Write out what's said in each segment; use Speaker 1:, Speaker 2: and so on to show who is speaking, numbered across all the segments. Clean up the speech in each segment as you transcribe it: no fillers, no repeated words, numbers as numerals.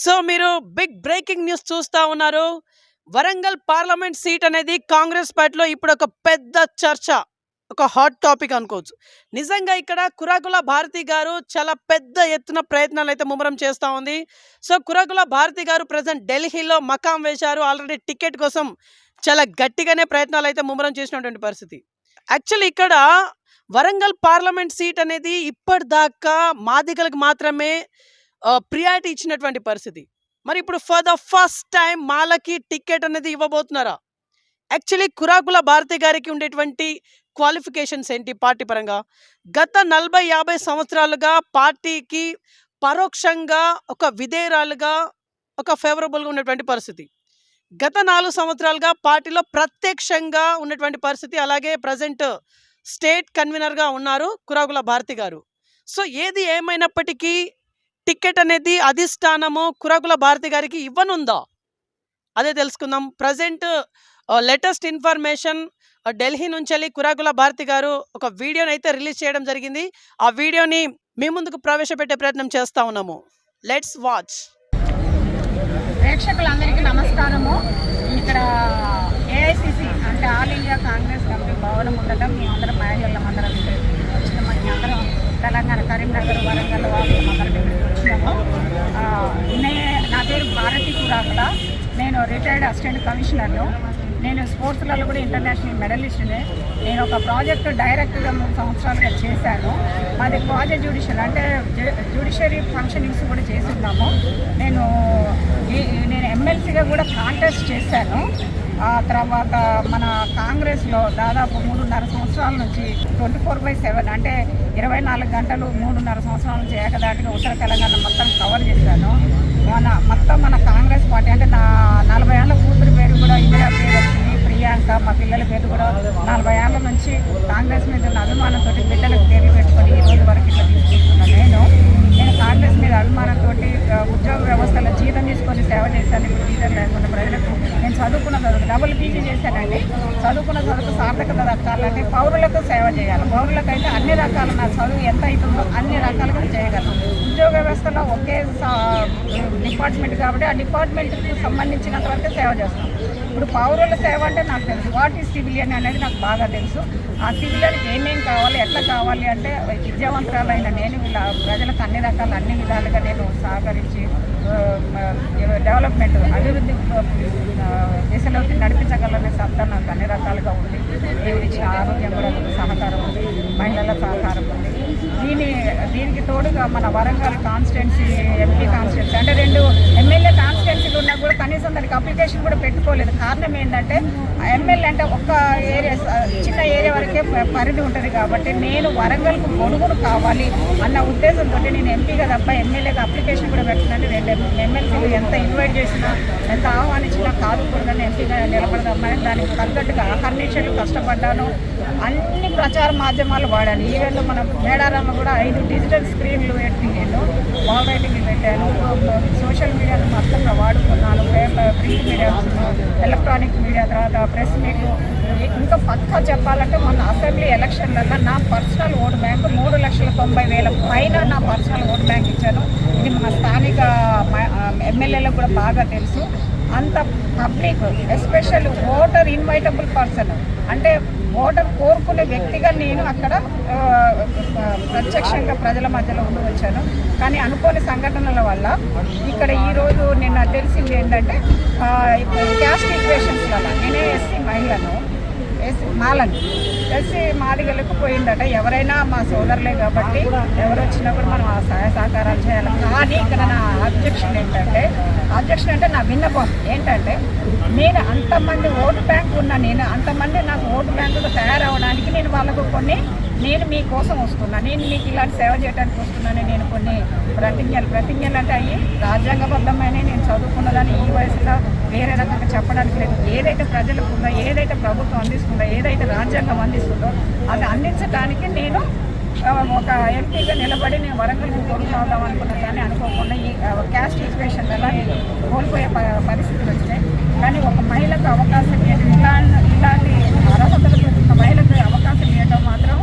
Speaker 1: So మీరు big breaking news చూస్తా ఉన్నారు. వరంగల్ పార్లమెంట్ సీట్ అనేది కాంగ్రెస్ పార్టీలో ఇప్పుడు ఒక పెద్ద చర్చ, ఒక హాట్ టాపిక్ అనుకోవచ్చు. నిజంగా ఇక్కడ కురాకుల భారతి గారు చాలా పెద్ద ఎత్తున ప్రయత్నాలు అయితే ముమ్మరం చేస్తూ ఉంది. సో కురాకుల భారతి గారు ప్రజెంట్ ఢిల్లీలో మకాం వేశారు. ఆల్రెడీ టికెట్ కోసం చాలా గట్టిగానే ప్రయత్నాలు అయితే ముమ్మరం చేసినటువంటి పరిస్థితి. యాక్చువల్లీ ఇక్కడ వరంగల్ పార్లమెంట్ సీట్ అనేది ఇప్పటిదాకా మాదిగలకు మాత్రమే ప్రియారిటీ ఇచ్చినటువంటి పరిస్థితి. మరి ఇప్పుడు ఫర్ ద ఫస్ట్ టైం మాలకి టికెట్ అనేది ఇవ్వబోతున్నారా? యాక్చువల్లీ కురాకుల భారతి గారికి ఉండేటువంటి క్వాలిఫికేషన్స్ ఏంటి పార్టీ పరంగా? గత 40-50 సంవత్సరాలుగా పార్టీకి పరోక్షంగా ఒక విధేయురాలుగా ఒక ఫేవరబుల్గా ఉన్నటువంటి పరిస్థితి. గత 4 సంవత్సరాలుగా పార్టీలో ప్రత్యక్షంగా ఉన్నటువంటి పరిస్థితి. అలాగే ప్రజెంట్ స్టేట్ కన్వీనర్గా ఉన్నారు కురాకుల భారతి గారు. సో ఏది ఏమైనప్పటికీ టికెట్ అనేది అధిష్టానము కురాకుల భారతి గారికి ఇవ్వనుందా? అదే తెలుసుకుందాం. ప్రజెంట్ లేటెస్ట్ ఇన్ఫర్మేషన్ ఢిల్లీ నుంచి వెళ్ళి కురాకుల భారతి గారు ఒక వీడియోని అయితే రిలీజ్ చేయడం జరిగింది. ఆ వీడియోని మీ ముందుకు ప్రవేశపెట్టే ప్రయత్నం చేస్తా ఉన్నాము. Let's watch.
Speaker 2: ప్రేక్షకులందరికీ నమస్కారము. ఇక్కడ ఏఐసిసి అంటే ఆల్ ఇండియా కాంగ్రెస్ కమిటీ భవనం ఉండటం మేమందరం మహిళలందరం వచ్చిన అందరం తెలంగాణ కరీంనగర్ వరంగల్ వాళ్ళందరం వచ్చినాము. నా పేరు భారతి కురాకుల. నేను రిటైర్డ్ అసిస్టెంట్ కమిషనర్ను. నేను స్పోర్ట్స్లలో కూడా ఇంటర్నేషనల్ మెడలిస్ట్ని. నేను ఒక ప్రాజెక్టు డైరెక్ట్గా 3 సంవత్సరాలుగా చేశాను. మాది క్వాజీ జ్యుడిషియల్ అంటే జ్యుడిషియరీ ఫంక్షనింగ్స్ కూడా చేస్తున్నాము. నేను ఎమ్మెల్సీగా కూడా కాంటెస్ట్ చేశాను. ఆ తర్వాత మన కాంగ్రెస్లో దాదాపు 3.5 సంవత్సరాల నుంచి 24/7 అంటే 24 గంటలు 3.5 సంవత్సరాల నుంచి ఏకదాటిగా ఉత్తర తెలంగాణ మొత్తం కవర్ చేశాను. మన కాంగ్రెస్ పార్టీ అంటే నా 40 ఏళ్ళ కూతురు పేరు కూడా ఇందిరా ప్రియదర్శిని, ప్రియాంక, మా పిల్లల పేరు కూడా 40 ఏళ్ళ నుంచి కాంగ్రెస్ మీద ఉన్న అభిమానంతో బిడ్డలకు పేర్లు పెట్టుకొని ఈ రోజు వరకు ఇట్లా తీసుకుంటున్నాను. నేను కాంగ్రెస్ మీద అభిమానంతో ఉద్యోగ వ్యవస్థలో జీతం తీసుకొని సేవ చేశాను. ఇప్పుడు జీతం లేకుండా ప్రజలకు నేను చదువుకున్న చదువు డబుల్ పీజీ చేశానండి. చదువుకున్న చదువుకు సార్థకత దక్కాలంటే పౌరులకు సేవ చేయాలి. పౌరులకైతే అన్ని రకాల నా చదువు ఎంత అవుతుందో అన్ని రకాలుగా చేయగలను. ఉద్యోగ వ్యవస్థలో ఒకే డిపార్ట్మెంట్ కాబట్టి ఆ డిపార్ట్మెంట్కి సంబంధించినంత వరకు సేవ చేస్తాం. ఇప్పుడు పౌరుల సేవ అంటే నాకు తెలుసు. వాట్ ఈజ్ సివిలియన్ అనేది నాకు బాగా తెలుసు. ఆ సివిలియన్కి ఏమేం కావాలి, ఎట్లా కావాలి అంటే విద్యావంతురాలైన నేను ప్రజలకు అన్ని రకాల అన్ని విధాలుగా నేను సహకరించి డెవలప్మెంట్ అభివృద్ధి దిశలోకి నడిపించగలనే సత్తా నాకు అన్ని రకాలుగా ఉంది. దేవుడిచ్చిన ఆరోగ్యం కూడా సహకారం ఉంది, మహిళల సహకారం ఉంది. దీనికి తోడుగా మన వరంగల్ కాన్స్టిట్యున్సీ ఎంపీ కాన్స్టిట్యున్సీ అంటే 2 ఎమ్మెల్యే కాన్స్టిట్యున్సీలు ఉన్నా కూడా కనీసం దానికి అప్లికేషన్ కూడా పెట్టుకోలేదు. కారణం ఏంటంటే ఎమ్మెల్యే అంటే ఒక్క ఏరియా చిన్న ఏరియా వరకే పరిధి ఉంటుంది కాబట్టి నేను వరంగల్కు గొడుగుడు కావాలి అన్న ఉద్దేశంతో నేను ఎంపీగా తప్ప ఎమ్మెల్యేగా అప్లికేషన్ కూడా పెట్టినంటే 2 ఎమ్మెల్సీలు ఎంత ఇన్వైట్ చేసినా ఎంత ఆహ్వానించినా కాదుకూడదని ఎంపీగా నిలబడదామని దానికి తగ్గట్టుగా అహర్నిశలు కష్టపడ్డాను. అన్ని ప్రచార మాధ్యమాలు వాడాను. ఈవెన్ మన మేడారామ కూడా 5 డిజిటల్ స్క్రీన్లు పెట్టి నేను వాల్ రైటింగ్ పెట్టాను. సోషల్ మీడియాను మొత్తంగా వాడుకున్నాను. ప్రింట్ మీడియా, ఎలక్ట్రానిక్ మీడియా, తర్వాత ప్రెస్ మీట్లు. ఇంకా పక్కా చెప్పాలంటే మొన్న అసెంబ్లీ ఎలక్షన్లలో నా పర్సనల్ ఓటు బ్యాంకు 3,90,000 పైన నా పర్సనల్ ఓటు బ్యాంక్ ఇచ్చాను. ఇది మన స్థానిక ఎమ్మెల్యేలకు కూడా బాగా తెలుసు. అంత public especial voter inevitable person అంటే ఓటర్ కోరుకునే వ్యక్తిగా నేను అక్కడ ప్రత్యక్షంగా ప్రజల మధ్యలో ఉండి వచ్చాను. కానీ అనుకోని సంఘటనల వల్ల ఇక్కడ ఈరోజు నిన్న తెలిసింది ఏంటంటే క్యాస్ట్ ఈక్వేషన్స్ వల్ల నేనే ఎస్సీ మహిళను మాలని ఎస్సీ మాదిగలకు పోయిందట. ఎవరైనా మా సోదరులే కాబట్టి ఎవరు వచ్చినా కూడా మనం ఆ సహాయ సహకారాలు చేయాలి. కానీ ఇక్కడ నా అబ్జెక్షన్ అంటే నా విన్నపం ఏంటంటే నేను అంతమంది ఓటు బ్యాంక్ ఉన్నా, నేను అంతమంది నాకు ఓటు బ్యాంకులు తయారవడానికి నేను వాళ్ళకు నేను మీకోసం వస్తున్నా, నేను మీకు ఇలాంటి సేవ చేయడానికి వస్తున్నాను. నేను కొన్ని ప్రతిజ్ఞలు అంటే అయ్యి రాజ్యాంగబద్ధమైన నేను చదువుకున్నదాన్ని ఈ వయసులో వేరే రకంగా చెప్పడానికి లేదు. ఏదైతే ప్రజలకు ఉందో, ఏదైతే ప్రభుత్వం అందిస్తుందో, ఏదైతే రాజ్యాంగం అందిస్తుందో అది అందించడానికి నేను ఒక ఎంపీగా నిలబడి నేను వరంగల్కి కొనుక్కోదాం అనుకున్నాను. కానీ అనుకోకుండా ఈ క్యాస్ట్ ఈక్వేషన్ వల్ల నేను కోల్పోయే పరిస్థితులు వచ్చినాయి. కానీ ఒక మహిళకు అవకాశం ఇలాంటి అర్హతలకు ఒక మహిళకు అవకాశం ఇవ్వడం మాత్రం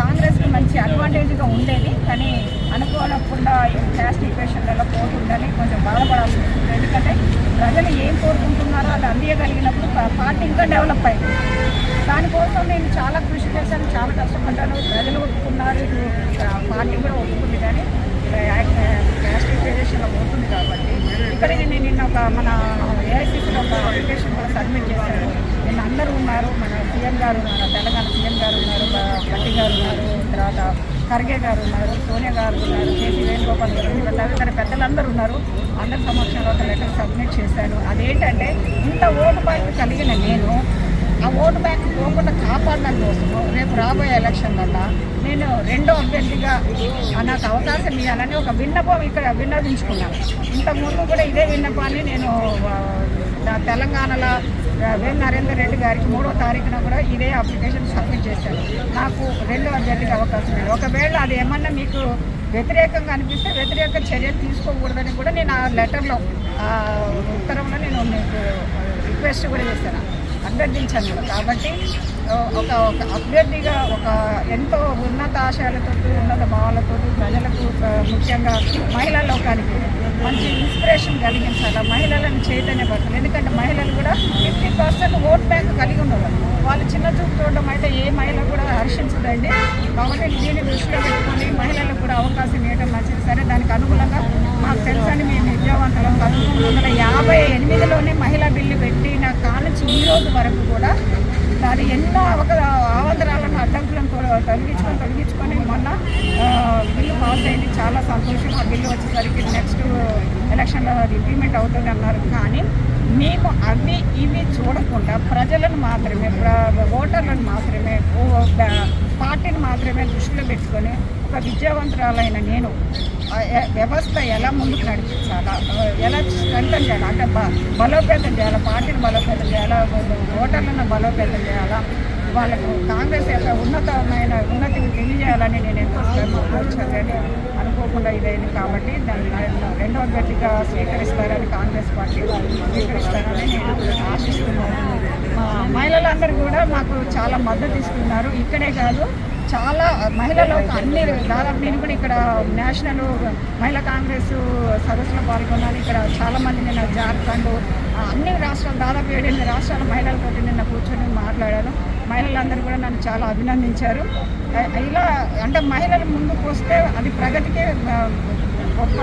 Speaker 2: కాంగ్రెస్కి మంచి అడ్వాంటేజ్గా ఉండేది. కానీ అనుకోని తప్పకుండా ఈ క్యాస్ట్ ఈక్వేషన్లలో పోతుందని కొంచెం బాధపడాల్సి వస్తుంది. ఎందుకంటే ప్రజలు ఏం కోరుకుంటున్నారో అది అందియగలిగినప్పుడు పార్టీ ఇంకా డెవలప్ అయింది. దానికోసం నేను చాలా కృషి చేశాను, చాలా కష్టపడ్డాను. ప్రజలు ఒప్పుకున్నారు, ఇటు పార్టీ కూడా ఒప్పుకుంది. కానీ క్యాస్ట్ ఈక్వేషన్లో పోతుంది కాబట్టి ఇక్కడ నేను నిన్న మన ఏఐసీసీలో ఒక అప్లికేషన్ కూడా సబ్మిట్ చేశాను. నిన్న అందరూ ఉన్నారు, మన సీఎం గారు ఉన్నారు, తెలంగాణ సీఎం గారు ఉన్నారు, భట్టి గారు ఉన్నారు, తర్వాత ఖర్గే గారు ఉన్నారు, సోనియా గారు ఉన్నారు, కేసీ వేణుగోపాల్ గారు, తదితర పెద్దలందరూ ఉన్నారు. అందరి సమక్షంలో ఒక లెటర్ సబ్మిట్ చేశాను. అదేంటంటే ఇంత ఓటు బ్యాంక్ కలిగిన నేను ఆ ఓటు బ్యాంక్ పోకుండా కాపాడడం కోసము రేపు రాబోయే ఎలక్షన్ వల్ల నేను రెండో అభ్యర్థిగా నాకు అవకాశం ఇవ్వాలని ఒక విన్నపం ఇక్కడ విన్నవించుకున్నాను. ఇంతకుముందు కూడా ఇదే విన్నపాన్ని నేను తెలంగాణలో వేం నరేందర్ రెడ్డి గారికి 3వ తారీఖున కూడా ఇదే అప్లికేషన్ సబ్మిట్ చేశాను. నాకు రెండో అభ్యర్థికి అవకాశం లేదు. ఒకవేళ అది ఏమన్నా మీకు వ్యతిరేకంగా అనిపిస్తే వ్యతిరేక చర్యలు తీసుకోకూడదని కూడా నేను ఆ లెటర్లో ఉత్తరంలో నేను మీకు రిక్వెస్ట్ కూడా చేశాను, అభ్యర్థించాను కూడా. కాబట్టి ఒక అభ్యర్థిగా ఒక ఎంతో ఉన్నత ఆశయాలతో ఉన్నత భావాలతో ప్రజలకు ముఖ్యంగా మహిళా లోకానికి మంచి ఇన్స్పిరేషన్ కలిగించాలి, మహిళలను చైతన్యపరచాలి. ఎందుకంటే మహిళలు కూడా 50% ఓట్ బ్యాంక్ కలిగి ఉన్నారు. వాళ్ళు చిన్న చూపు చూడడం అయితే ఏ మహిళ కూడా హర్షించదండి. కాబట్టి దీన్ని దృష్టిలో పెట్టుకొని మహిళలకు కూడా అవకాశం ఇవ్వడం మంచిది. సరే, దానికి అనుగుణంగా మాకు తెలుసని మేము విద్యావంతులం 1958లోనే మహిళా బిల్లు పెట్టిన కానుంచి ఈ రోజు వరకు కూడా అది ఎన్నో ఆవంతరాలను అడ్డంకులను తొలగించుకొని మొన్న బిల్లు పాస్ అయింది. చాలా సంతోషం. ఆ బిల్లు వచ్చేసరికి నెక్స్ట్ ఎలక్షన్లో అది ఇంప్లిమెంట్ అవుతుంది అన్నారు. కానీ మేము అవి ఇవి చూడకుండా ప్రజలను మాత్రమే, ఓటర్లను మాత్రమే, పార్టీని మాత్రమే దృష్టిలో పెట్టుకొని ఒక విద్యావంతురాలైన నేను వ్యవస్థ ఎలా ముందుకు నడిపించాలా, ఎలా స్ట్రెంథన్ చేయాలి, అంటే బలోపేతం చేయాలా, పార్టీని బలోపేతం చేయాలా, ఓటర్లను బలోపేతం చేయాలా, వాళ్ళకు కాంగ్రెస్ యొక్క ఉన్నతిని తెలియజేయాలని నేను ఎంతో శ్రమ అనుకోకుండా ఇదైంది. కాబట్టి దాన్ని రెండో అభ్యర్థిగా స్వీకరిస్తారని కాంగ్రెస్ పార్టీ స్వీకరిస్తారని నేను ఆశిస్తున్నాను. మహిళలందరూ కూడా మాకు చాలా మద్దతు ఇస్తున్నారు. ఇక్కడే కాదు, చాలా మహిళలకు అన్ని దాదాపు నేను కూడా ఇక్కడ నేషనల్ మహిళా కాంగ్రెస్ సదస్సులో పాల్గొన్నాను. ఇక్కడ చాలామంది నిన్న జార్ఖండ్ అన్ని రాష్ట్రాలు దాదాపు 7-8 రాష్ట్రాల మహిళలతో నిన్న కూర్చొని మాట్లాడాను. మహిళలందరూ కూడా నన్ను చాలా అభినందించారు. ఇలా అంటే మహిళలు ముందుకు వస్తే అది ప్రగతికే గొప్ప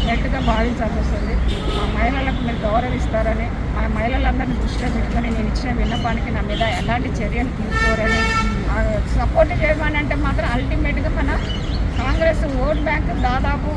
Speaker 2: నెట్టుగా భావించాల్సి వస్తుంది. మా మహిళలకు మీరు గౌరవిస్తారని, మా మహిళలందరినీ దృష్టిలో పెట్టుకొని నేను ఇచ్చిన విన్నపానికి నా మీద ఎలాంటి చర్యలు తీసుకోరని సపోర్ట్ చేయమని అంటే మాత్రం అల్టిమేట్గా మన కాంగ్రెస్ ఓట్ బ్యాంక్ దాదాపు